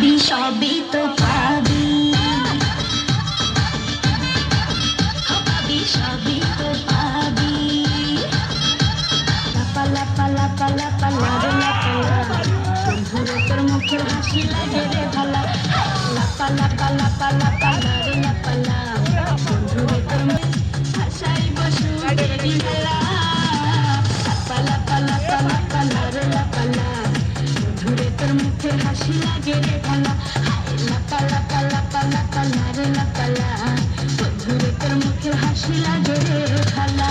পাবি সবই তো পাবি, পাবি সবই তো পাবি। লাপা লাপা লাপা লাপা লারে লাপা লা, বন্ধুরে তোর মুখের হাসি লাগে রে ভালা। লাপা লাপা লাপা লাপা লারে লাপা লা, বন্ধুরে তোর ভাষাই বসু তেরি ভালা। লাপা লাপা লাপা লাপা লারে লাপা লা, বন্ধুরে তোর মুখের হাসি লাগে রে ভালা। লাপা লাপা লাপা লাপা লারে লাপা লা, বন্ধুরে তোর মুখের হাসি লাগে রে ভালা।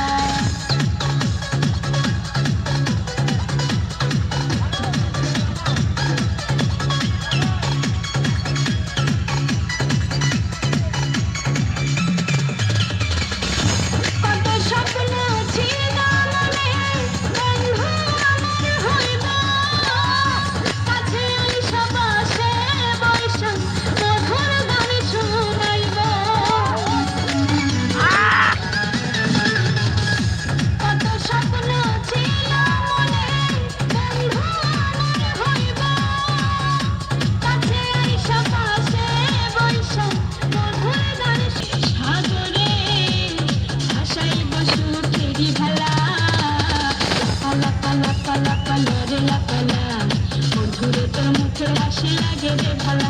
বন্ধুরে তোর মুখের হাসি লাগে রে ভালা।